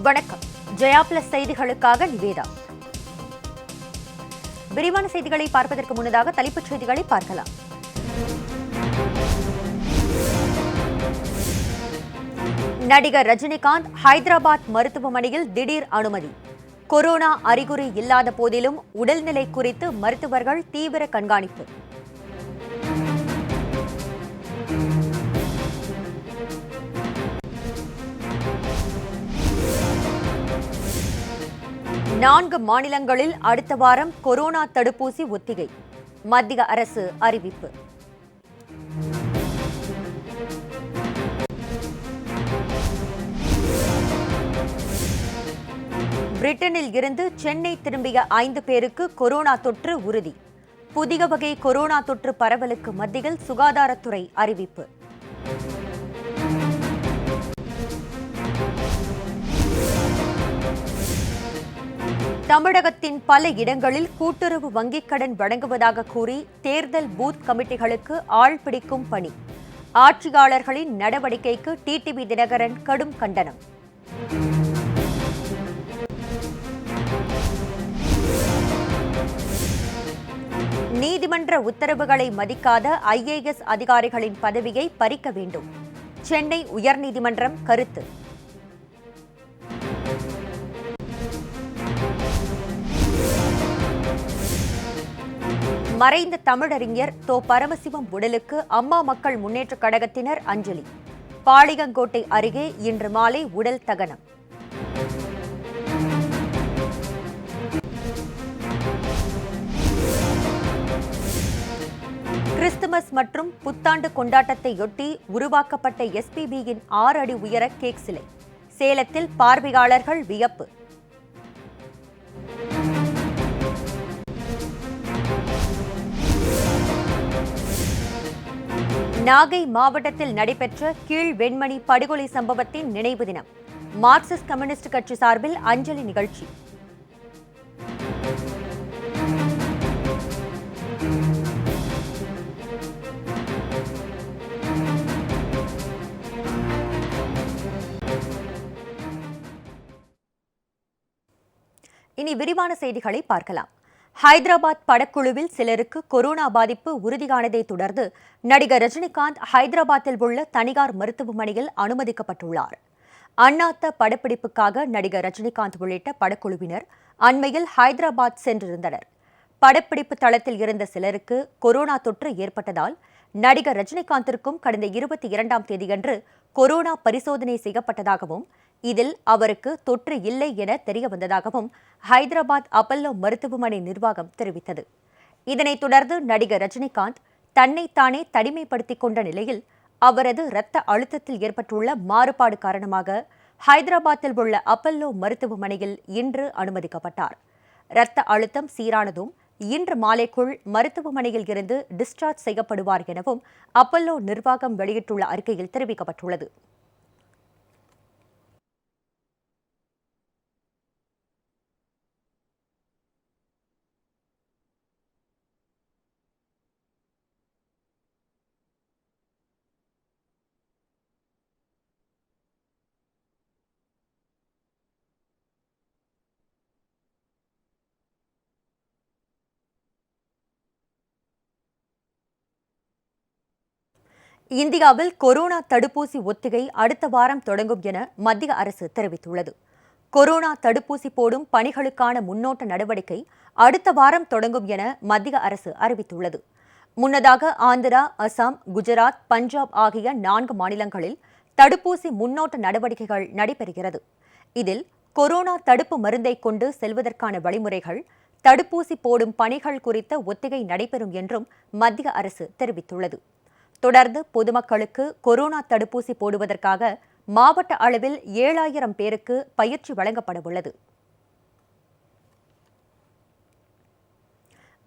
வணக்கம். ஜெயா பிளஸ் செய்திகளுக்காக நிவேதா. விரிவான செய்திகளை பார்ப்பதற்கு முன்னதாக தலைப்புச் செய்திகளை பார்க்கலாம். நடிகர் ரஜினிகாந்த் ஹைதராபாத் மருத்துவமனையில் திடீர் அனுமதி. கொரோனா அறிகுறி இல்லாத போதிலும் உடல்நிலை குறித்து மருத்துவர்கள் தீவிர கண்காணிப்பு. நான்கு மாநிலங்களில் அடுத்த வாரம் கொரோனா தடுப்பூசி ஒத்திகை. மத்திய அரசு அறிவிப்பு. பிரிட்டனில் இருந்து சென்னை திரும்பிய 5 பேருக்கு கொரோனா தொற்று உறுதி. புதிய வகை கொரோனா தொற்று பரவலுக்கு மத்தியில் சுகாதாரத்துறை அறிவிப்பு. தமிழகத்தின் பல இடங்களில் கூட்டுறவு வங்கிக் கடன் வழங்குவதாக கூறி தேர்தல் பூத் கமிட்டிகளுக்கு ஆள் பிடிக்கும் பணி. ஆட்சியாளர்களின் நடவடிக்கைக்கு டிடிவி தினகரன் கடும் கண்டனம். நீதிமன்ற உத்தரவுகளை மதிக்காத IAS அதிகாரிகளின் பதவியை பறிக்க வேண்டும். சென்னை உயர்நீதிமன்றம் கருத்து. மறைந்த தமிழறிஞர் தோ. பரமசிவம் உடலுக்கு அம்மா மக்கள் முன்னேற்றக் கழகத்தினர் அஞ்சலி. பாளையங்கோட்டை அருகே இன்று மாலை உடல் தகனம். கிறிஸ்துமஸ் மற்றும் புத்தாண்டு கொண்டாட்டத்தையொட்டி உருவாக்கப்பட்ட SPBயின் 6 அடி உயர கேக் சிலை. சேலத்தில் பார்வையாளர்கள் வியப்பு. நாகை மாவட்டத்தில் நடைபெற்ற கீழ் வெண்மணி படுகொலை சம்பவத்தின் நினைவு தினம். மார்க்சிஸ்ட் கம்யூனிஸ்ட் கட்சி சார்பில் அஞ்சலி நிகழ்ச்சி. இனி விரிவான செய்திகளை பார்க்கலாம். ஹைதராபாத் படக்குழுவில் சிலருக்கு கொரோனா பாதிப்பு உறுதியானதை தொடர்ந்து நடிகர் ரஜினிகாந்த் ஹைதராபாத்தில் உள்ள தனியார் மருத்துவமனையில் அனுமதிக்கப்பட்டுள்ளார். அண்ணாத்த படப்பிடிப்புக்காக நடிகர் ரஜினிகாந்த் உள்ளிட்ட படக்குழுவினர் அண்மையில் ஹைதராபாத் சென்றிருந்தனர். படப்பிடிப்பு தளத்தில் இருந்த சிலருக்கு கொரோனா தொற்று ஏற்பட்டதால் நடிகர் ரஜினிகாந்திற்கும் கடந்த 22ஆம் தேதியன்று கொரோனா பரிசோதனை செய்யப்பட்டதாகவும் இதில் அவருக்கு தொற்று இல்லை என தெரியவந்ததாகவும் ஹைதராபாத் அப்பல்லோ மருத்துவமனை நிர்வாகம் தெரிவித்தது. இதனைத் தொடர்ந்து நடிகர் ரஜினிகாந்த் தன்னைத்தானே தனிமைப்படுத்திக் கொண்ட நிலையில் அவரது இரத்த அழுத்தத்தில் ஏற்பட்டுள்ள மாறுபாடு காரணமாக ஹைதராபாத்தில் உள்ள அப்பல்லோ மருத்துவமனையில் இன்று அனுமதிக்கப்பட்டார். இரத்த அழுத்தம் சீரானதும் இன்று மாலைக்குள் மருத்துவமனையில் இருந்து டிஸ்சார்ஜ் செய்யப்படுவார் எனவும் அப்பல்லோ நிர்வாகம் வெளியிட்டுள்ள அறிக்கையில் தெரிவிக்கப்பட்டுள்ளது. இந்தியாவில் கொரோனா தடுப்பூசி ஒத்திகை அடுத்த வாரம் தொடங்கும் என மத்திய அரசு தெரிவித்துள்ளது. கொரோனா தடுப்பூசி போடும் பணிகளுக்கான முன்னோட்ட நடவடிக்கை அடுத்த வாரம் தொடங்கும் என மத்திய அரசு அறிவித்துள்ளது. முன்னதாக ஆந்திரா, அசாம், குஜராத், பஞ்சாப் ஆகிய 4 மாநிலங்களில் தடுப்பூசி முன்னோட்ட நடவடிக்கைகள் நடைபெறுகிறது. இதில் கொரோனா தடுப்பு மருந்தை கொண்டு செல்வதற்கான வழிமுறைகள், தடுப்பூசி போடும் பணிகள் குறித்த ஒத்திகை நடைபெறும் என்றும் மத்திய அரசு தெரிவித்துள்ளது. தொடர்ந்து பொதுமக்களுக்கு கொரோனா தடுப்பூசி போடுவதற்காக மாவட்ட அளவில் 7000 பேருக்கு பயிற்சி வழங்கப்படவுள்ளது.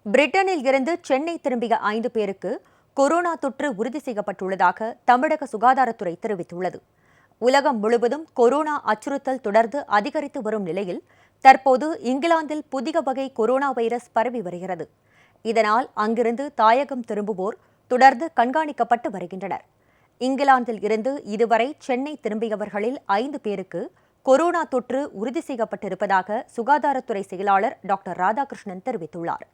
பிரிட்டனில் இருந்து சென்னை திரும்பிய 5 பேருக்கு கொரோனா தொற்று உறுதி செய்யப்பட்டுள்ளதாக தமிழக சுகாதாரத்துறை தெரிவித்துள்ளது. உலகம் முழுவதும் கொரோனா அச்சுறுத்தல் தொடர்ந்து அதிகரித்து வரும் நிலையில் தற்போது இங்கிலாந்தில் புதிய வகை கொரோனா வைரஸ் பரவி வருகிறது. இதனால் அங்கிருந்து தாயகம் திரும்புவோர் தொடர்ந்து கண்காணிக்கப்பட்டு வருகின்றனர். இங்கிலாந்தில் இருந்து இதுவரை சென்னை திரும்பியவர்களில் 5 பேருக்கு கொரோனா தொற்று உறுதி செய்யப்பட்டிருப்பதாக சுகாதாரத்துறை செயலாளர் டாக்டர் ராதாகிருஷ்ணன் தெரிவித்துள்ளார்.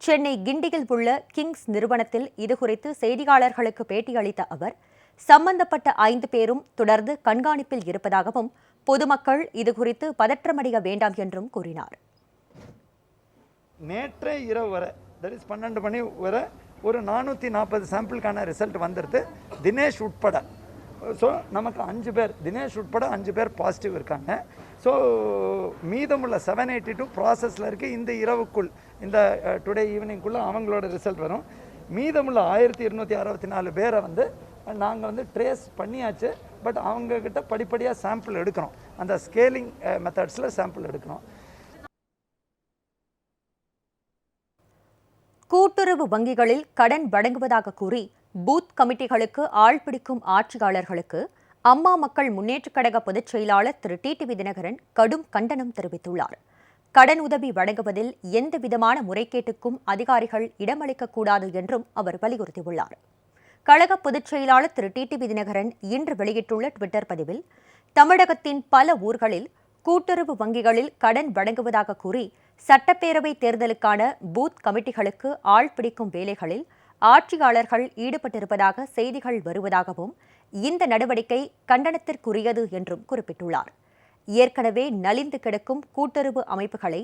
சென்னை கிண்டியில் உள்ள கிங்ஸ் நிறுவனத்தில் இதுகுறித்து செய்தியாளர்களுக்கு பேட்டியளித்த அவர், சம்பந்தப்பட்ட 5 பேரும் தொடர்ந்து கண்காணிப்பில் இருப்பதாகவும் பொதுமக்கள் இதுகுறித்து பதற்றமடைய வேண்டாம் என்றும் கூறினார். நேற்றே இரவு வரை, தட் இஸ் 12 மணி வரை ஒரு 440 சாம்பிளுக்கான ரிசல்ட் வந்துடுது, தினேஷ் உட்பட. ஸோ நமக்கு 5 பேர், தினேஷ் உட்பட 5 பேர் பாசிட்டிவ் இருக்காங்க. ஸோ மீதமுள்ள 782 ப்ராசஸில் இருக்குது. இந்த இரவுக்குள், இந்த டுடே ஈவினிங்குள்ளே அவங்களோட ரிசல்ட் வரும். மீதமுள்ள 1264 பேரை வந்து நாங்கள் வந்து ட்ரேஸ் பண்ணியாச்சு. பட் அவங்கக்கிட்ட படிப்படியாக சாம்பிள் எடுக்கிறோம். அந்த ஸ்கேலிங் மெத்தட்ஸில் சாம்பிள் எடுக்கிறோம். கூட்டுறவு வங்கிகளில் கடன் வழங்குவதாக கூறி பூத் கமிட்டிகளுக்கு ஆள் பிடிக்கும் ஆட்சியாளர்களுக்கு அம்மா மக்கள் முன்னேற்றக் கழக பொதுச் செயலாளர் திரு டிடிவி தினகரன் கடும் கண்டனம் தெரிவித்துள்ளார். கடன் உதவி வழங்குவதில் எந்தவிதமான முறைகேட்டுக்கும் அதிகாரிகள் இடமளிக்கக்கூடாது என்றும் அவர் வலியுறுத்தியுள்ளார். கழக பொதுச் செயலாளர் திரு டிடிவி தினகரன் இன்று வெளியிட்டுள்ள டுவிட்டர் பதிவில், தமிழகத்தின் பல ஊர்களில் கூட்டுறவு வங்கிகளில் கடன் வழங்குவதாக கூறி சட்டப்பேரவை தேர்தலுக்கான பூத் கமிட்டிகளுக்கு ஆள் பிடிக்கும் வேலைகளில் ஆட்சியாளர்கள் ஈடுபட்டிருப்பதாக செய்திகள் வருவதாகவும் இந்த நடவடிக்கை கண்டனத்திற்குரியது என்றும் குறிப்பிட்டுள்ளார். ஏற்கனவே நலிந்து கிடக்கும் கூட்டுறவு அமைப்புகளை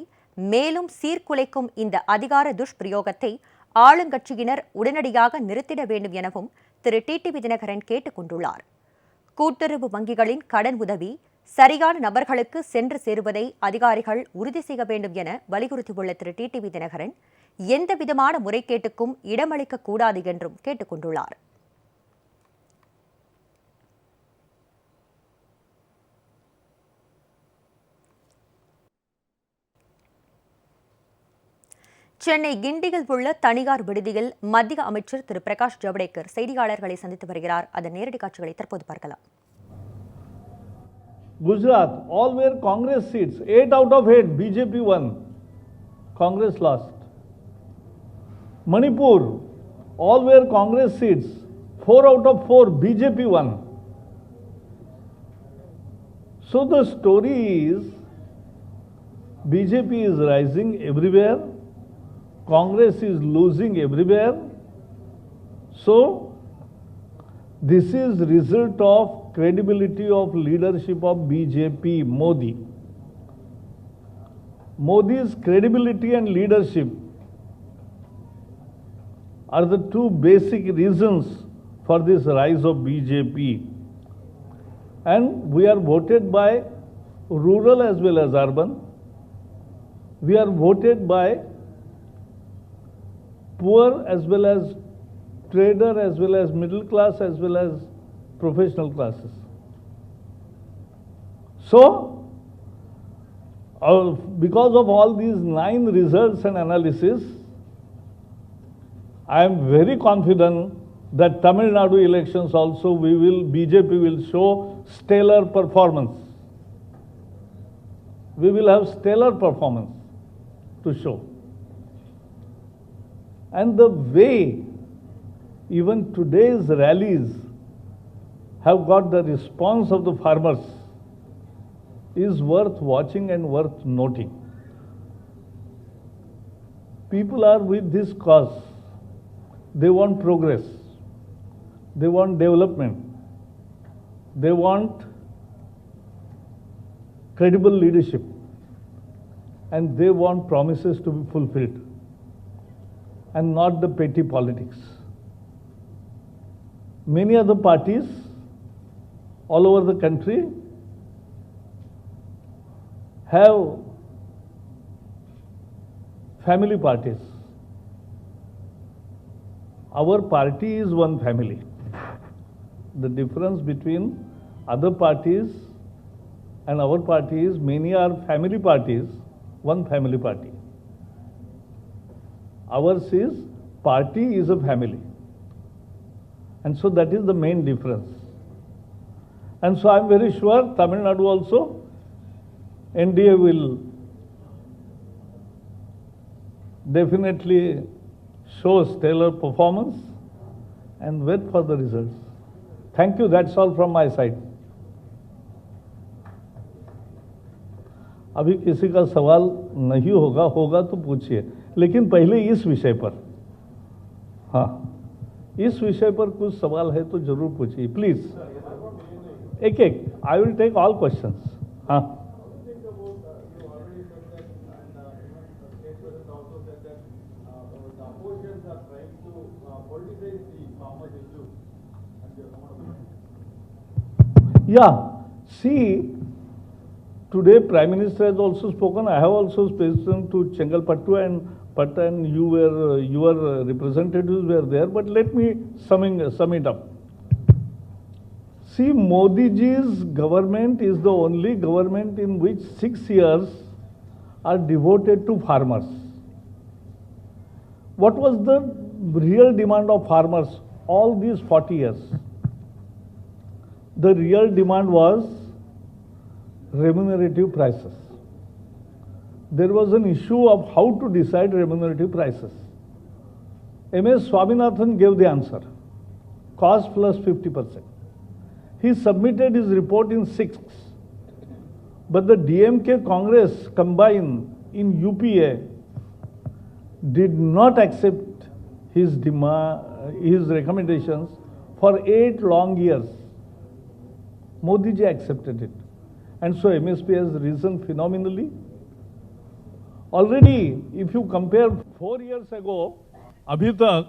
மேலும் சீர்குலைக்கும் இந்த அதிகார துஷ்பிரயோகத்தை ஆளுங்கட்சியினர் உடனடியாக நிறுத்திட வேண்டும் எனவும் திரு டிடிவி தினகரன் கேட்டுக் கொண்டுள்ளார். கூட்டுறவு வங்கிகளின் கடன் உதவி சரியான நபர்களுக்கு சென்று சேருவதை அதிகாரிகள் உறுதி செய்ய வேண்டும் என வலியுறுத்தியுள்ள திரு டிடிவி தினகரன், எந்தவிதமான முறைகேட்டுக்கும் இடமளிக்கக்கூடாது என்றும் கேட்டுக் கொண்டுள்ளார். சென்னை கிண்டியில் உள்ள தனியார் விடுதியில் மத்திய அமைச்சர் திரு பிரகாஷ் ஜவடேகர் செய்தியாளர்களை சந்தித்து வருகிறார். அதன் நேரடி காட்சிகளை தற்போது பார்க்கலாம். Gujarat, all were Congress seats. 8 out of 8, BJP won. Congress lost. Manipur, all were Congress seats. 4 out of 4, BJP won. So the story is, BJP is rising everywhere, Congress is losing everywhere. So this is result of credibility of leadership of BJP, Modi. Modi's credibility and leadership are the two basic reasons for this rise of BJP. And we are voted by rural as well as urban. We are voted by poor as well as trader, as well as middle class, as well as professional classes. So, because of all these 9 results and analysis, I am very confident that Tamil Nadu elections also BJP will show stellar performance. We will have stellar performance to show. And the way even today's rallies have got the response of the farmers is worth watching and worth noting. People are with this cause. They want progress. They want development. They want credible leadership. And they want promises to be fulfilled and not the petty politics. Many other parties all over the country have family parties. Our party is one family. The difference between other parties and our party is many are family parties, one family party. Ours is party is a family. And so that is the main difference. And so I am very sure Tamil Nadu also, NDA will definitely show stellar performance and wait for the results. Thank you. That's all from my side. अभी किसी का सवाल नहीं होगा, होगा तो पूछिए, लेकिन पहले इस विषय पर, हाँ, इस विषय पर कुछ सवाल है तो जरूर पूछिए प्लीज। एक एक, I will take all questions. हाँ, yeah, see, today Prime Minister has also spoken. I have also spoken to Chengalpattu and your representatives were there. But let me sum it up. See, Modi ji's government is the only government in which 6 years are devoted to farmers. What was the real demand of farmers all these 40 years? The real demand was remunerative prices. There was an issue of how to decide remunerative prices. M.S. Swaminathan gave the answer, cost plus 50%. He submitted his report in 6, but the DMK Congress combined in UPA did not accept his recommendations for 8 long years. Modi ji accepted it. And so MSP has risen phenomenally. Already, if you compare 4 years ago, abhi tak,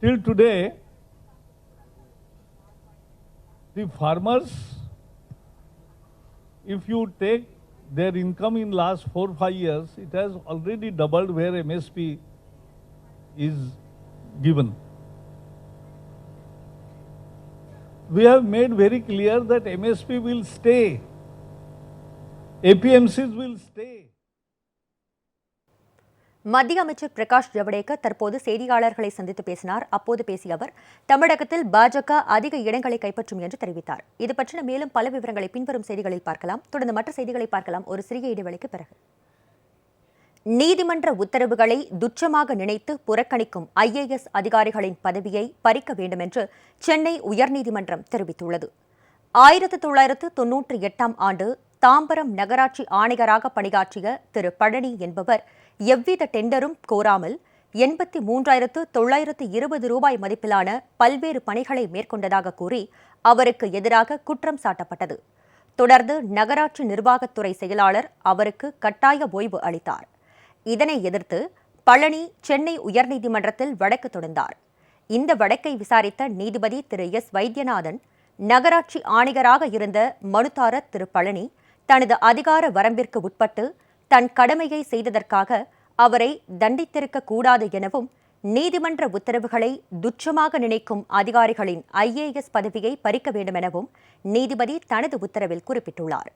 till today, the farmers, if you take their income in last 4-5 years, it has already doubled where MSP is given. We have made very clear that MSP will stay. APMCs will stay. மத்திய அமைச்சர் பிரகாஷ் ஜவடேகர் தற்போது செய்தியாளர்களை சந்தித்து பேசினார். அப்போது பேசிய அவர் தமிழகத்தில் பாஜக அதிக இடங்களை கைப்பற்றும் என்று தெரிவித்தார். இது பற்றின மேலும் பல விவரங்களை பின்வரும் செய்திகளில் பார்க்கலாம். தொடர்ந்து மற்ற செய்திகளை பார்க்கலாம் ஒரு சிறிய இடைவெளிக்கு பிறகு. நீதிமன்ற உத்தரவுகளை துச்சமாக நினைத்து புறக்கணிக்கும் IAS அதிகாரிகளின் பதவியை பறிக்க வேண்டும் என்று சென்னை உயர்நீதிமன்றம் தெரிவித்துள்ளது. 1998ஆம் ஆண்டு தாம்பரம் நகராட்சி ஆணையராக பணியாற்றிய திரு பழனி என்பவர் எவ்வித டெண்டரும் கோராமல் 83,920 ரூபாய் மதிப்பிலான பல்வேறு பணிகளை மேற்கொண்டதாக கூறி அவருக்கு எதிராக குற்றம் சாட்டப்பட்டது. தொடர்ந்து நகராட்சி நிர்வாகத்துறை செயலாளர் அவருக்கு கட்டாய ஓய்வு அளித்தார். இதனை எதிர்த்து பழனி சென்னை உயர்நீதிமன்றத்தில் வழக்கு தொடர்ந்தார். இந்த வழக்கை விசாரித்த நீதிபதி திரு S. வைத்தியநாதன், நகராட்சி ஆணையராக இருந்த மனுதாரர் திரு பழனி தனது அதிகார வரம்பிற்கு உட்பட்டு தன் கடமையை செய்ததற்காக அவரை தண்டித்திருக்க கூடாது எனவும், நீதிமன்ற உத்தரவுகளை துச்சமாக நினைக்கும் அதிகாரிகளின் IAS பதவியை பறிக்க வேண்டும் எனவும் நீதிபதி தனது உத்தரவில் குறிப்பிட்டுள்ளார்.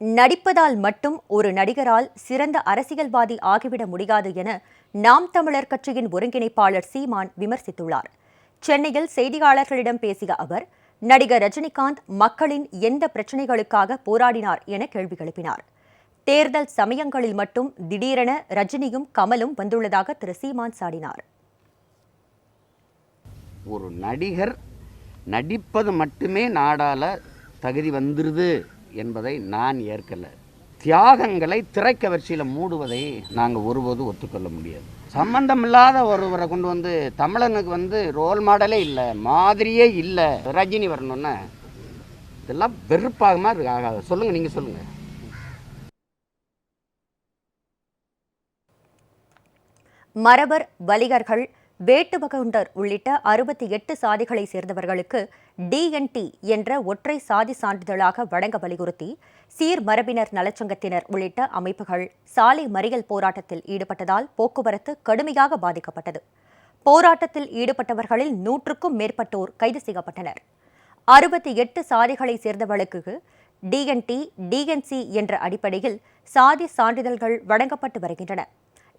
நடிப்பதால் மட்டும் ஒரு நடிகரால் சிறந்த அரசியல்வாதி ஆகிவிட முடியாது என நாம் தமிழர் கட்சியின் ஒருங்கிணைப்பாளர் சீமான் விமர்சித்துள்ளார். சென்னையில் செய்தியாளர்களிடம் பேசிய அவர், நடிகர் ரஜினிகாந்த் மக்களின் எந்த பிரச்சினைகளுக்காக போராடினார் என கேள்வி எழுப்பினார். தேர்தல் சமயங்களில் மட்டும் திடீரென ரஜினியும் கமலும் வந்துள்ளதாக திரு சீமான் சாடினார். ஒரு நடிகர் நடிப்பது மட்டுமே நாடால தகுதி வந்துருது என்பதை நான் ஏற்கல. தியாகங்களை திரைக்கவர்ச்சியில் மூடுவதை நாங்கள் ஒருபோதும் ஒத்துக்கொள்ள முடியாது. சம்பந்தமில்லாத ஒருவரை கொண்டு வந்து தமிழனுக்கு ரோல் மாடலே இல்லை, மாதிரியே இல்லை, ரஜினி வரணும்னா இதெல்லாம் வெறுப்பாகமா ஆகாது. சொல்லுங்க, நீங்க சொல்லுங்க. மறவர், வலிகர்கள், வேட்டுவகுண்டர் உள்ளிட்ட 68 சாதிகளை சேர்ந்தவர்களுக்கு DNT என்ற ஒற்றை சாதி சான்றிதழாக வழங்க வலியுறுத்தி சீர்மரபினர் நலச்சங்கத்தினர் உள்ளிட்ட அமைப்புகள் சாலை மறியல் போராட்டத்தில் ஈடுபட்டதால் போக்குவரத்து கடுமையாக பாதிக்கப்பட்டது. போராட்டத்தில் ஈடுபட்டவர்களில் 100க்கும் மேற்பட்டோர் கைது செய்யப்பட்டனர். 68 சாதிகளை சேர்ந்தவர்களுக்கு DNT, DNC என்ற அடிப்படையில் சாதி சான்றிதழ்கள் வழங்கப்பட்டு வருகின்றன.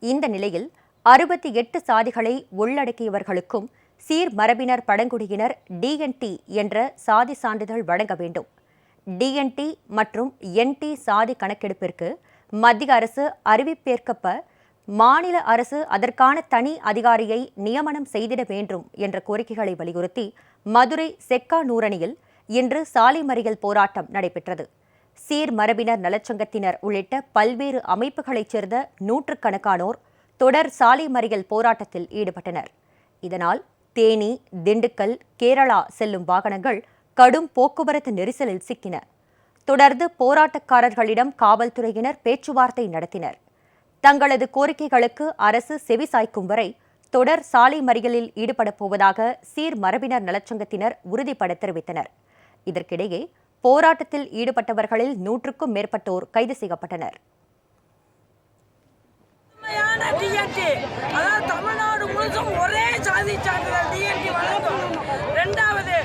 இந்த நிலையில் 68 சாதிகளை உள்ளடக்கியவர்களுக்கும் சீர்மரபினர் பழங்குடியினர் DNT என்ற சாதி சான்றிதழ் வழங்க வேண்டும். DNT மற்றும் NT சாதி கணக்கெடுப்பிற்கு மத்திய அரசு அறிவிப்பேற்கப்ப மாநில அரசு அதற்கான தனி அதிகாரியை நியமனம் செய்திட வேண்டும் என்ற கோரிக்கைகளை வலியுறுத்தி மதுரை செக்கானூரணியில் இன்று சாலை மறியல் போராட்டம் நடைபெற்றது. சீர்மரபினர் நலச்சங்கத்தினர் உள்ளிட்ட பல்வேறு அமைப்புகளைச் சேர்ந்த நூற்றுக்கணக்கானோர் தொடர் சாலை மறியல் போராட்டத்தில் ஈடுபட்டனர். இதனால் தேனி, திண்டுக்கல், கேரளா செல்லும் வாகனங்கள் கடும் போக்குவரத்து நெரிசலில் சிக்கின. தொடர்ந்து போராட்டக்காரர்களிடம் காவல்துறையினர் பேச்சுவார்த்தை நடத்தினர். தங்களது கோரிக்கைகளுக்கு அரசு செவிசாய்க்கும் வரை தொடர் சாலை மறியலில் ஈடுபடப் போவதாக சீர்மரபினர் நலச்சங்கத்தினர் உறுதிபட தெரிவித்தனர். இதற்கிடையே போராட்டத்தில் ஈடுபட்டவர்களில் 100க்கும் மேற்பட்டோர் கைது செய்யப்பட்டனர். தமிழ்நாடு முழுசும் ஒரே சாதி சான்றிதழ் டிஎன்டி வழங்கும். இரண்டாவது,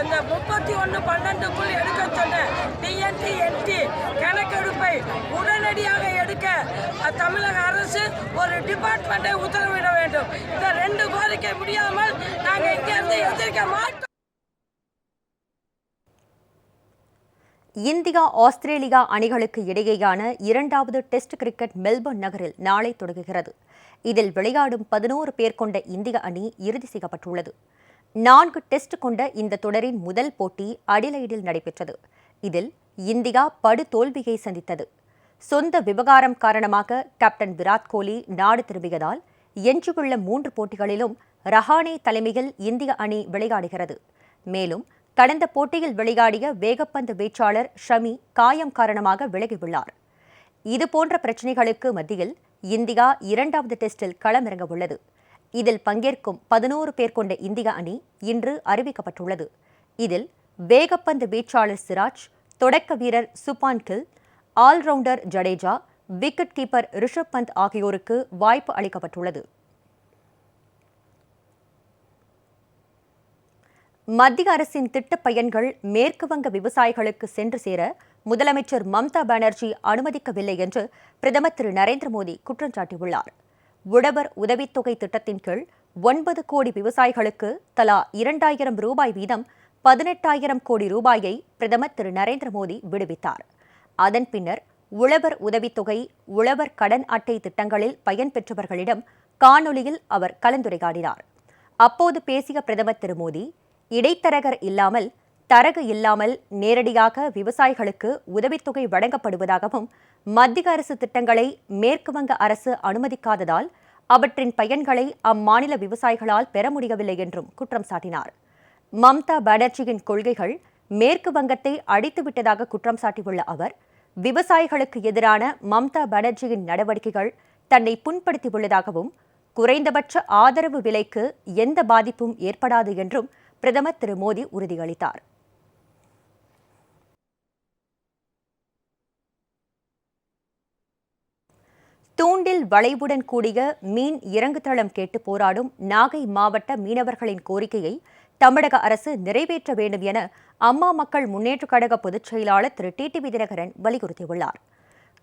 இந்த 31/12க்குள் எடுக்க சொன்ன டிஎன்டி என்டி கணக்கெடுப்பை உடனடியாக எடுக்க தமிழக அரசு ஒரு டிபார்ட்மெண்ட்டை உத்தரவிட வேண்டும். இந்த 2 கோரிக்கை முடியாமல் நாங்கள் இங்கிருந்து எதிர்க்க மாட்டோம். இந்தியா ஆஸ்திரேலியா அணிகளுக்கு இடையேயான 2வது டெஸ்ட் கிரிக்கெட் மெல்பர்ன் நகரில் நாளை தொடங்குகிறது. இதில் விளையாடும் 11 பேர் கொண்ட இந்திய அணி இறுதி செய்யப்பட்டுள்ளது. 4 டெஸ்ட் கொண்ட இந்த தொடரின் முதல் போட்டி அடிலைடில் நடைபெற்றது. இதில் இந்தியா படுதோல்வியை சந்தித்தது. சொந்த விவகாரம் காரணமாக கேப்டன் விராட் கோலி நாடு திரும்பியதால் எஞ்சியுள்ள 3 போட்டிகளிலும் ரஹானே தலைமையில் இந்திய அணி விளையாடுகிறது. மேலும் கடந்த போட்டியில் விளையாடிய வேகப்பந்து வீச்சாளர் ஷமி காயம் காரணமாக விலகியுள்ளார். இதுபோன்ற பிரச்சினைகளுக்கு மத்தியில் இந்தியா 2வது டெஸ்டில் களமிறங்க உள்ளது. இதில் பங்கேற்கும் 11 பேர் கொண்ட இந்திய அணி இன்று அறிவிக்கப்பட்டுள்ளது. இதில் வேகப்பந்து வீச்சாளர் சிராஜ், தொடக்க வீரர் Shubman Gill, all rounder Jadeja, wicket keeper Rishabh Pant ஆகியோருக்கு வாய்ப்பு அளிக்கப்பட்டுள்ளது. மத்திய அரசின் திட்டப் பயன்கள் மேற்கு வங்க விவசாயிகளுக்கு சென்று சேர முதலமைச்சர் மம்தா பானர்ஜி அனுமதிக்கவில்லை என்று பிரதமர் திரு நரேந்திர மோடி குற்றம் சாட்டியுள்ளார். உழவர் உதவித்தொகை திட்டத்தின் கீழ் 9 கோடி விவசாயிகளுக்கு தலா 2000 ரூபாய் வீதம் 18,000 கோடி ரூபாயை பிரதமர் திரு நரேந்திர மோடி விடுவித்தார். அதன் பின்னர் உழவர் உதவித்தொகை, உழவர் கடன் அட்டை திட்டங்களில் பயன்பெற்றவர்களிடம் காணொலியில் அவர் கலந்துரையாடினார். அப்போது பேசிய பிரதமர் திரு மோடி, இடைத்தரகர் இல்லாமல், தரகு இல்லாமல் நேரடியாக விவசாயிகளுக்கு உதவித்தொகை வழங்கப்படுவதாகவும், மத்திய அரசு திட்டங்களை மேற்கு வங்க அரசு அனுமதிக்காததால் அவற்றின் பயன்களை அம்மாநில விவசாயிகளால் பெற முடியவில்லை என்றும் குற்றம் சாட்டினார். மம்தா பானர்ஜியின் கொள்கைகள் மேற்கு வங்கத்தை அடித்துவிட்டதாக குற்றம் சாட்டியுள்ள அவர், விவசாயிகளுக்கு எதிரான மம்தா பானர்ஜியின் நடவடிக்கைகள் தன்னை புண்படுத்தியுள்ளதாகவும், குறைந்தபட்ச ஆதரவு விலைக்கு எந்த பாதிப்பும் ஏற்படாது என்றும் பிரதமர் திரு மோடி உறுதியளித்தார். தூண்டில் வளைவுடன் கூடிய மீன் இறங்குதளம் கேட்டு போராடும் நாகை மாவட்ட மீனவர்களின் கோரிக்கையை தமிழக அரசு நிறைவேற்ற வேண்டும் என அம்மா மக்கள் முன்னேற்றக் கழக பொதுச் செயலாளர் திரு டிடிவி தினகரன் வலியுறுத்தியுள்ளார்.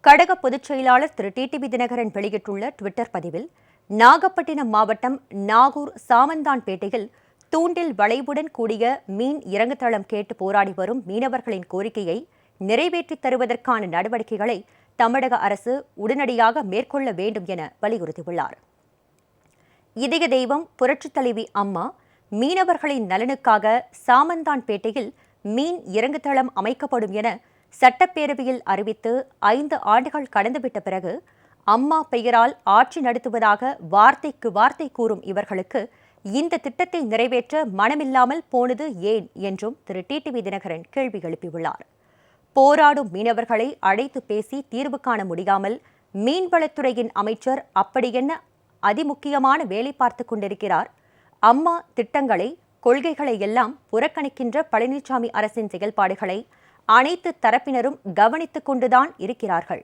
கழக பொதுச் செயலாளர் திரு டிடிவி தினகரன் வெளியிட்டுள்ள டுவிட்டர் பதிவில், நாகப்பட்டினம் மாவட்டம் நாகூர் சாமந்தான்பேட்டையில் தூண்டில் வளைவுடன் கூடிய மீன் இறங்குதளம் கேட்டு போராடி வரும் மீனவர்களின் கோரிக்கையை நிறைவேற்றித் தருவதற்கான நடவடிக்கைகளை தமிழக அரசு உடனடியாக மேற்கொள்ள வேண்டும் என வலியுறுத்தியுள்ளார். இதய தெய்வம் புரட்சித் தலைவி அம்மா மீனவர்களின் நலனுக்காக சாமந்தான்பேட்டையில் மீன் இறங்குதளம் அமைக்கப்படும் என சட்டப்பேரவையில் அறிவித்து 5 ஆண்டுகள் கடந்துவிட்ட பிறகு அம்மா பெயரால் ஆட்சி நடத்துவதாக வார்த்தைக்கு வார்த்தை கூறும் இவர்களுக்கு இந்த திட்டத்தை நிறைவேற்ற மனமில்லாமல் போனது ஏன் என்றும் திரு டிடிவி தினகரன் கேள்வி எழுப்பியுள்ளார். போராடும் மீனவர்களை அழைத்து பேசி தீர்வு காண முடியாமல் மீன்வளத்துறையின் அமைச்சர் அப்படியென்ன அதிமுக்கியமான வேலை பார்த்து கொண்டிருக்கிறார்? அம்மா திட்டங்களை, கொள்கைகளை எல்லாம் புறக்கணிக்கின்ற பழனிசாமி அரசின் செயல்பாடுகளை அனைத்து தரப்பினரும் கவனித்துக் கொண்டுதான் இருக்கிறார்கள்.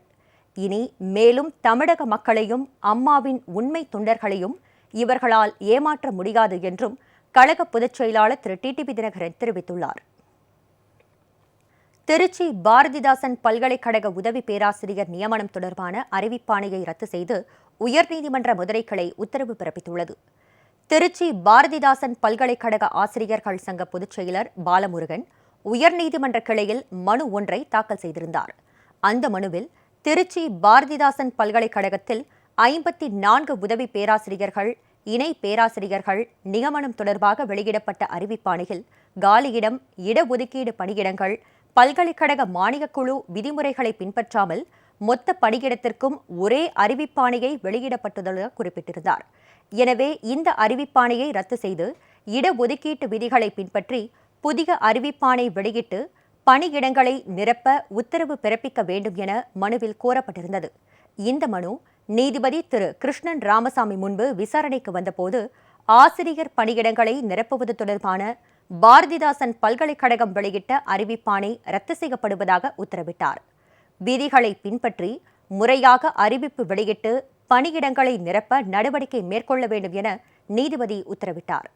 இனி மேலும் தமிழக மக்களையும் அம்மாவின் உண்மை தொண்டர்களையும் இவர்களால் ஏமாற்ற முடியாது என்றும் கழக பொதுச் செயலாளர் திரு டிடிவி தினகரன் தெரிவித்துள்ளார். திருச்சி பாரதிதாசன் பல்கலைக்கழக உதவி பேராசிரியர் நியமனம் தொடர்பான அறிவிப்பாணையை ரத்து செய்து உயர்நீதிமன்ற மதுரை கிளை உத்தரவு பிறப்பித்துள்ளது. திருச்சி பாரதிதாசன் பல்கலைக்கழக ஆசிரியர்கள் சங்க பொதுச் செயலர் பாலமுருகன் உயர்நீதிமன்ற கிளையில் மனு ஒன்றை தாக்கல் செய்திருந்தார். அந்த மனுவில் திருச்சி பாரதிதாசன் பல்கலைக்கழகத்தில் 54 உதவி பேராசிரியர்கள், இணை பேராசிரியர்கள் நியமனம் தொடர்பாக வெளியிடப்பட்ட அறிவிப்பாணையில் காலியிடம், இடஒதுக்கீடு பணியிடங்கள், பல்கலைக்கழக மானியக்குழு விதிமுறைகளை பின்பற்றாமல் மொத்த பணியிடத்திற்கும் ஒரே அறிவிப்பாணையை வெளியிடப்பட்டுள்ளதாக குறிப்பிட்டிருந்தார். எனவே இந்த அறிவிப்பாணையை ரத்து செய்து இடஒதுக்கீட்டு விதிகளை பின்பற்றி புதிய அறிவிப்பாணை வெளியிட்டு பணியிடங்களை நிரப்ப உத்தரவு பிறப்பிக்க வேண்டும் என மனுவில் கோரப்பட்டிருந்தது. இந்த மனு நீதிபதி திரு கிருஷ்ணன் ராமசாமி முன்பு விசாரணைக்கு வந்தபோது ஆசிரியர் பணியிடங்களை நிரப்புவது தொடர்பான பாரதிதாசன் பல்கலைக்கழகம் வெளியிட்ட அறிவிப்பாணை ரத்து செய்யப்படுவதாக உத்தரவிட்டார். விதிகளை பின்பற்றி முறையாக அறிவிப்பு வெளியிட்டு பணியிடங்களை நிரப்ப நடவடிக்கை மேற்கொள்ள வேண்டும் என நீதிபதி உத்தரவிட்டார்.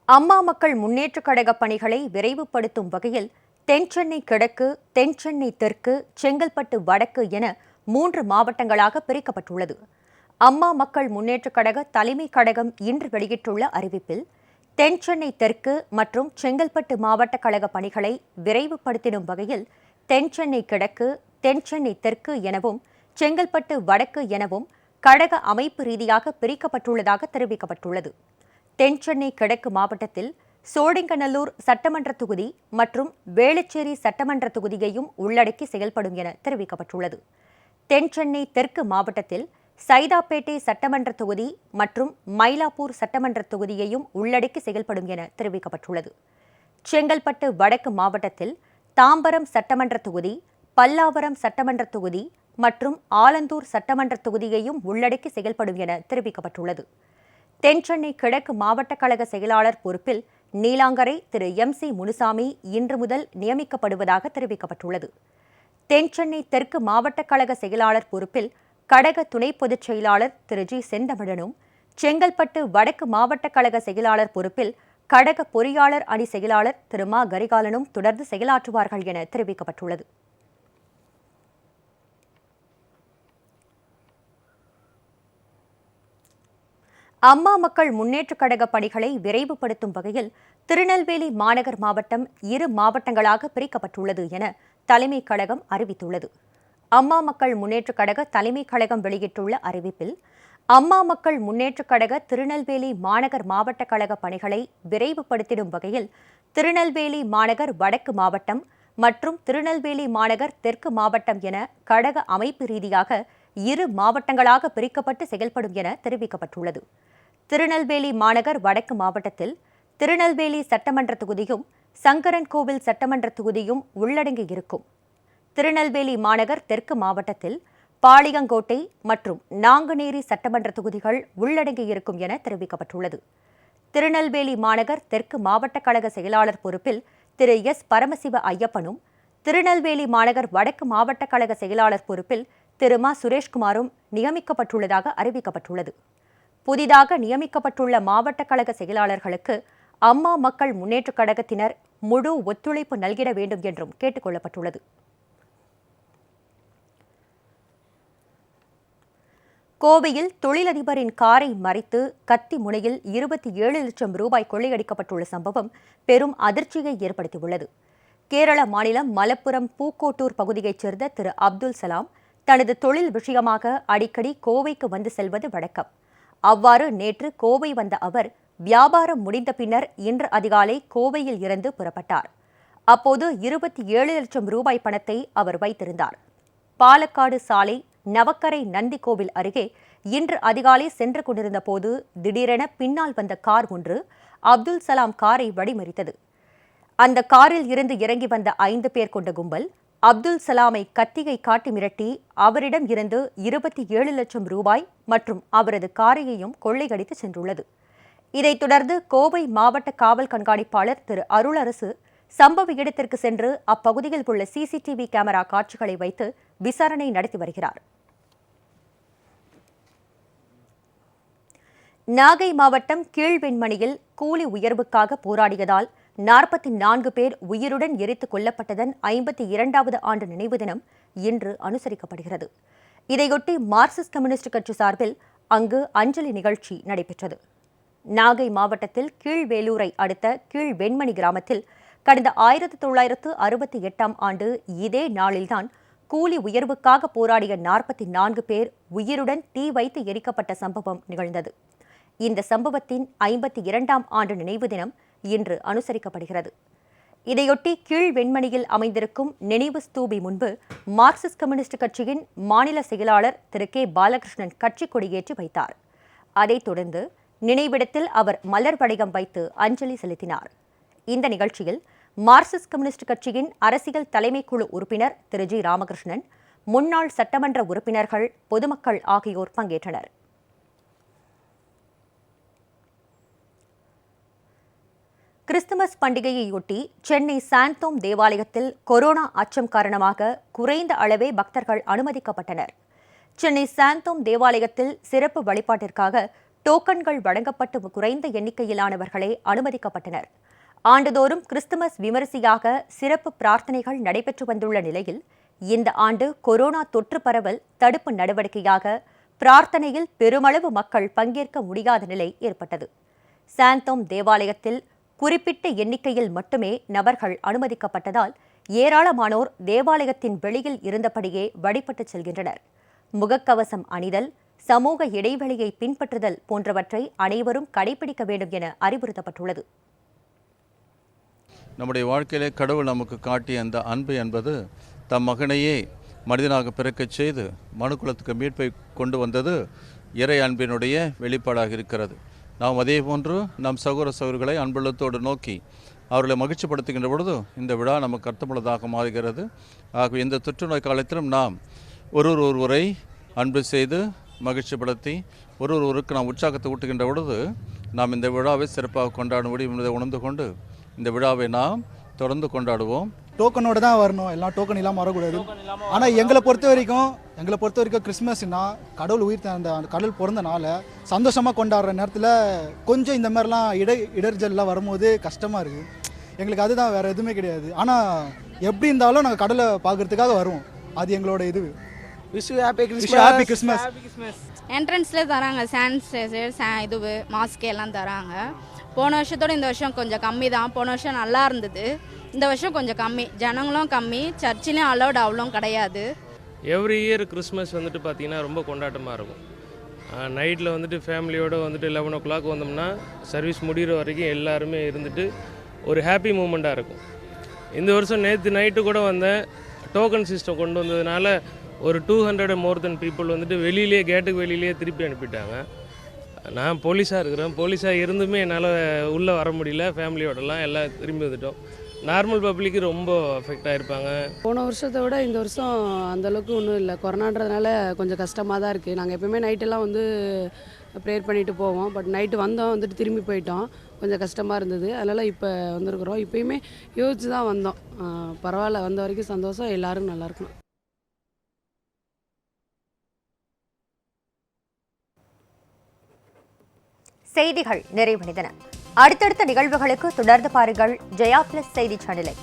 அம்மா மக்கள் முன்னேற்றக் கழக பணிகளை விரைவுபடுத்தும் வகையில் தென்சென்னை கிழக்கு, தென்சென்னை தெற்கு, செங்கல்பட்டு வடக்கு என 3 மாவட்டங்களாக பிரிக்கப்பட்டுள்ளது. அம்மா மக்கள் முன்னேற்றக் கழக தலைமை கழகம் இன்று வெளியிட்டுள்ள அறிவிப்பில் தென்சென்னை தெற்கு மற்றும் செங்கல்பட்டு மாவட்ட கழக பணிகளை விரைவுபடுத்திடும் வகையில் தென்சென்னை கிழக்கு, தென்சென்னை தெற்கு எனவும் செங்கல்பட்டு வடக்கு எனவும் கழக அமைப்பு ரீதியாக பிரிக்கப்பட்டுள்ளதாக தெரிவிக்கப்பட்டுள்ளது. தென்சென்னை கிழக்கு மாவட்டத்தில் சோழிங்கநல்லூர் சட்டமன்ற தொகுதி மற்றும் வேளச்சேரி சட்டமன்ற தொகுதியையும் உள்ளடக்கி செயல்படும் என தெரிவிக்கப்பட்டுள்ளது. தென்சென்னை தெற்கு மாவட்டத்தில் சைதாப்பேட்டை சட்டமன்ற தொகுதி மற்றும் மயிலாப்பூர் சட்டமன்ற தொகுதியையும் உள்ளடக்கி செயல்படும் என தெரிவிக்கப்பட்டுள்ளது. செங்கல்பட்டு வடக்கு மாவட்டத்தில் தாம்பரம் சட்டமன்ற தொகுதி, பல்லாவரம் சட்டமன்ற தொகுதி மற்றும் ஆலந்தூர் சட்டமன்ற தொகுதியையும் உள்ளடக்கி செயல்படும் என தெரிவிக்கப்பட்டுள்ளது. தென்சென்னை கிழக்கு மாவட்ட கழக செயலாளர் பொறுப்பில் நீலாங்கரை திரு MC முனுசாமி இன்று முதல் நியமிக்கப்படுவதாக தெரிவிக்கப்பட்டுள்ளது. தென்சென்னை தெற்கு மாவட்ட கழக செயலாளர் பொறுப்பில் கழக துணை பொதுச் செயலாளர் திரு G செந்தமிழனும், செங்கல்பட்டு வடக்கு மாவட்ட கழக செயலாளர் பொறுப்பில் கழக பொறியாளர் அணி செயலாளர் திரு மா கரிகாலனும் தொடர்ந்து செயலாற்றுவார்கள் என தெரிவிக்கப்பட்டுள்ளது. அம்மா மக்கள் முன்னேற்றக் கழக பணிகளை விரைவுபடுத்தும் வகையில் திருநெல்வேலி மாநகர் மாவட்டம் 2 மாவட்டங்களாக பிரிக்கப்பட்டுள்ளது என தலைமை கழகம் அறிவித்துள்ளது. அம்மா மக்கள் முன்னேற்றக் கழக தலைமை கழகம் வெளியிட்டுள்ள அறிவிப்பில் அம்மா மக்கள் முன்னேற்றக் கழக திருநெல்வேலி மாநகர் மாவட்ட கழக பணிகளை விரைவுபடுத்திடும் வகையில் திருநெல்வேலி மாநகர் வடக்கு மாவட்டம் மற்றும் திருநெல்வேலி மாநகர் தெற்கு மாவட்டம் என கழக அமைப்பு ரீதியாக 2 மாவட்டங்களாக பிரிக்கப்பட்டு செயல்படும் என தெரிவிக்கப்பட்டுள்ளது. திருநெல்வேலி மாநகர் வடக்கு மாவட்டத்தில் திருநெல்வேலி சட்டமன்ற தொகுதியும் சங்கரன்கோவில் சட்டமன்ற தொகுதியும் உள்ளடங்கி இருக்கும். திருநெல்வேலி மாநகர் தெற்கு மாவட்டத்தில் பாளையங்கோட்டை மற்றும் நாங்குநேரி சட்டமன்ற தொகுதிகள் உள்ளடங்கியிருக்கும் என தெரிவிக்கப்பட்டுள்ளது. திருநெல்வேலி மாநகர் தெற்கு மாவட்ட கழக செயலாளர் பொறுப்பில் திரு S பரமசிவ ஐயப்பனும், திருநெல்வேலி மாநகர் வடக்கு மாவட்ட கழக செயலாளர் பொறுப்பில் திரு மா சுரேஷ்குமாரும் நியமிக்கப்பட்டுள்ளதாக அறிவிக்கப்பட்டுள்ளது. புதிதாக நியமிக்கப்பட்டுள்ள மாவட்ட கழக செயலாளர்களுக்கு அம்மா மக்கள் முன்னேற்றக் கழகத்தினர் முழு ஒத்துழைப்பு நல்கிட வேண்டும் என்றும் கேட்டுக் கொள்ளப்பட்டுள்ளது. கோவையில் தொழிலதிபரின் காரை மறித்து கத்தி முனையில் 27 லட்சம் ரூபாய் கொள்ளையடிக்கப்பட்டுள்ள சம்பவம் பெரும் அதிர்ச்சியை ஏற்படுத்தியுள்ளது. கேரள மாநிலம் மலப்புரம் பூக்கோட்டூர் பகுதியைச் சேர்ந்த திரு அப்துல் சலாம் தனது தொழில் விஷயமாக அடிக்கடி கோவைக்கு வந்து செல்வது வழக்கம். அவ்வாறு நேற்று கோவை வந்த அவர் வியாபாரம் முடிந்த பின்னர் இன்று அதிகாலை கோவையில் இருந்து புறப்பட்டார். அப்போது 27 லட்சம் ரூபாய் பணத்தை அவர் வைத்திருந்தார். பாலக்காடு சாலை நவக்கரை நந்தி கோவில் அருகே இன்று அதிகாலை சென்று கொண்டிருந்த போது திடீரென பின்னால் வந்த கார் ஒன்று அப்துல் சலாம் காரை வழிமறித்தது. அந்த காரில் இருந்து இறங்கி வந்த 5 பேர் கொண்ட கும்பல் அப்துல் சலாமை கத்தியை காட்டி மிரட்டி அவரிடம் இருந்து 27 லட்சம் ரூபாய் மற்றும் அவரது காரையையும் கொள்ளையடித்து சென்றுள்ளது. இதைத் தொடர்ந்து கோவை மாவட்ட காவல் கண்காணிப்பாளர் திரு அருளரசு சம்பவ இடத்திற்கு சென்று அப்பகுதியில் உள்ள CCTV கேமரா காட்சிகளை வைத்து விசாரணை நடத்தி வருகிறார். நாகை மாவட்டம் கீழ்வெண்மணியில் கூலி உயர்வுக்காக போராடியதால் 44 பேர் உயிருடன் எரித்துக் கொல்லப்பட்டதன் 52வது ஆண்டு நினைவு தினம் இன்று அனுசரிக்கப்படுகிறது. இதையொட்டி மார்க்சிஸ்ட் கம்யூனிஸ்ட் கட்சி சார்பில் அங்கு அஞ்சலி நிகழ்ச்சி நடைபெற்றது. நாகை மாவட்டத்தில் கீழ்வேலூரை அடுத்த கீழ்வெண்மணி கிராமத்தில் கடந்த 1968ஆம் ஆண்டு இதே நாளில்தான் கூலி உயர்வுக்காக போராடிய 44 பேர் உயிருடன் தீ வைத்து எரிக்கப்பட்ட சம்பவம் நிகழ்ந்தது. இந்த சம்பவத்தின் 52ஆம் ஆண்டு நினைவு தினம் இன்று அனுசரிக்கப்படுகிறது. இதையொட்டி கீழ் வெண்மணியில் அமைந்திருக்கும் நினைவு ஸ்தூபி முன்பு மார்க்சிஸ்ட் கம்யூனிஸ்ட் கட்சியின் மாநில செயலாளர் திரு கே பாலகிருஷ்ணன் கட்சி கொடியேற்றி வைத்தார். அதைத் தொடர்ந்து நினைவிடத்தில் அவர் மலர் வளையம் வைத்து அஞ்சலி செலுத்தினார். இந்த நிகழ்ச்சியில் மார்க்சிஸ்ட் கம்யூனிஸ்ட் கட்சியின் அரசியல் தலைமைக்குழு உறுப்பினர் திரு ஜி ராமகிருஷ்ணன், முன்னாள் சட்டமன்ற உறுப்பினர்கள், பொதுமக்கள் ஆகியோர் பங்கேற்றனர். கிறிஸ்துமஸ் பண்டிகையையொட்டி சென்னை சாந்தோம் தேவாலயத்தில் கொரோனா அச்சம் காரணமாக குறைந்த அளவே பக்தர்கள் அனுமதிக்கப்பட்டனர். சென்னை சாந்தோம் தேவாலயத்தில் சிறப்பு வழிபாட்டிற்காக டோக்கன்கள் வழங்கப்பட்டு குறைந்த எண்ணிக்கையிலானவர்களே அனுமதிக்கப்பட்டனர். ஆண்டுதோறும் கிறிஸ்துமஸ் விமரிசையாக சிறப்பு பிரார்த்தனைகள் நடைபெற்று வந்துள்ள நிலையில் இந்த ஆண்டு கொரோனா தொற்று பரவல் தடுப்பு நடவடிக்கையாக பிரார்த்தனையில் பெருமளவு மக்கள் பங்கேற்க முடியாத நிலை ஏற்பட்டது. சாந்தோம் தேவாலயத்தில் குறிப்பிட்ட எண்ணிக்கையில் மட்டுமே நபர்கள் அனுமதிக்கப்பட்டதால் ஏராளமானோர் தேவாலயத்தின் வெளியில் இருந்தபடியே வழிபட்டு செல்கின்றனர். முகக்கவசம் அணிதல், சமூக இடைவெளியை பின்பற்றுதல் போன்றவற்றை அனைவரும் கடைபிடிக்க வேண்டும் என அறிவுறுத்தப்பட்டுள்ளது. நம்முடைய வாழ்க்கையிலே கடவுள் நமக்கு காட்டிய அந்த அன்பு என்பது தம் மகனையே மனிதனாக பிறக்கச் செய்து மனுக்குலத்துக்கு மீட்பை கொண்டு வந்தது இறை அன்பினுடைய வெளிப்பாடாக இருக்கிறது. நாம் அதே போன்று நம் சகோதர சகோதரிகளை அன்புள்ளத்தோடு நோக்கி அவர்களை மகிழ்ச்சிப்படுத்துகின்ற பொழுது இந்த விழா நமக்கு அர்த்தமுள்ளதாக மாறுகிறது. ஆகவே இந்த தொற்றுநோய் காலத்திலும் நாம் ஒருவரை அன்பு செய்து மகிழ்ச்சிப்படுத்தி ஒருவருக்கு நாம் உற்சாகத்தை ஊட்டுகின்ற பொழுது நாம் இந்த விழாவை சிறப்பாக கொண்டாட முடியும் என்பதை உணர்ந்து கொண்டு இந்த விழாவை நாம் தொடர்ந்து கொண்டாடுவோம். டோக்கனோடு தான் வரணும், எல்லாம் டோக்கன் இல்லாமல் வரக்கூடாது. ஆனால் எங்களை பொறுத்த வரைக்கும் கிறிஸ்மஸ்னா கடவுள் உயிர் அந்த கடவுள் பிறந்தனால சந்தோஷமாக கொண்டாடுற நேரத்தில் கொஞ்சம் இந்த மாதிரிலாம் இடர்ஜல்லாம் வரும்போது கஷ்டமாக இருக்குது எங்களுக்கு. அதுதான், வேறு எதுவுமே கிடையாது. ஆனால் எப்படி இருந்தாலும் நாங்கள் கடலை பார்க்கறதுக்காக வருவோம். அது எங்களோட இது. Happy Christmas. என்ட்ரன்ஸில் தராங்க சானிடைசர், இது மாஸ்க் எல்லாம் தராங்க. போன வருஷத்தோட இந்த வருஷம் கொஞ்சம் கம்மி தான். போன வருஷம் நல்லா இருந்தது, இந்த வருஷம் கொஞ்சம் கம்மி. ஜனங்களும் கம்மி, சர்ச்சிலையும் அலோடு அவ்வளோ கிடையாது. எவ்ரி இயர் கிறிஸ்மஸ் வந்துட்டு பார்த்திங்கன்னா ரொம்ப கொண்டாட்டமாக இருக்கும். நைட்டில் வந்துட்டு ஃபேமிலியோடு வந்துட்டு 11 o'clock வந்தோம்னா சர்வீஸ் முடிகிற வரைக்கும் எல்லாருமே இருந்துட்டு ஒரு ஹாப்பி மூமெண்ட்டாக இருக்கும். இந்த வருஷம் நேற்று நைட்டு கூட வந்தேன். டோக்கன் சிஸ்டம் கொண்டு வந்ததுனால ஒரு 200 மோர் தென் பீப்புள் வந்துட்டு கேட்டுக்கு வெளியிலேயே திருப்பி அனுப்பிட்டாங்க. நான் போலீஸாக இருக்கிறேன். போலீஸாக இருந்துமே என்னால் உள்ளே வர முடியல. ஃபேமிலியோடலாம் எல்லாம் திரும்பி வந்துட்டோம். நார்மல் பப்ளிக்கு ரொம்ப அஃபெக்ட் ஆகிருப்பாங்க. போன வருஷத்தை விட இந்த வருஷம் அந்தளவுக்கு ஒன்றும் இல்லை. கொரோனான்றதுனால கொஞ்சம் கஷ்டமாக தான் இருக்குது. நாங்கள் எப்போயுமே நைட்டெல்லாம் வந்து ப்ரேயர் பண்ணிட்டு போவோம். பட் நைட்டு வந்தோம், வந்துட்டு திரும்பி போயிட்டோம். கொஞ்சம் கஷ்டமாக இருந்தது. அதனால் இப்போ வந்திருக்கிறோம். இப்போயுமே யோசிச்சு தான் வந்தோம். பரவாயில்ல, வந்த வரைக்கும் சந்தோஷம். எல்லோரும் நல்லா இருக்கணும். செய்திகள் நிறைவடைந்தன. அடுத்தடுத்த நிகழ்வுகளுக்கு தொடர்ந்து பாருங்கள் ஜெயா பிளஸ் செய்தி சேனலை.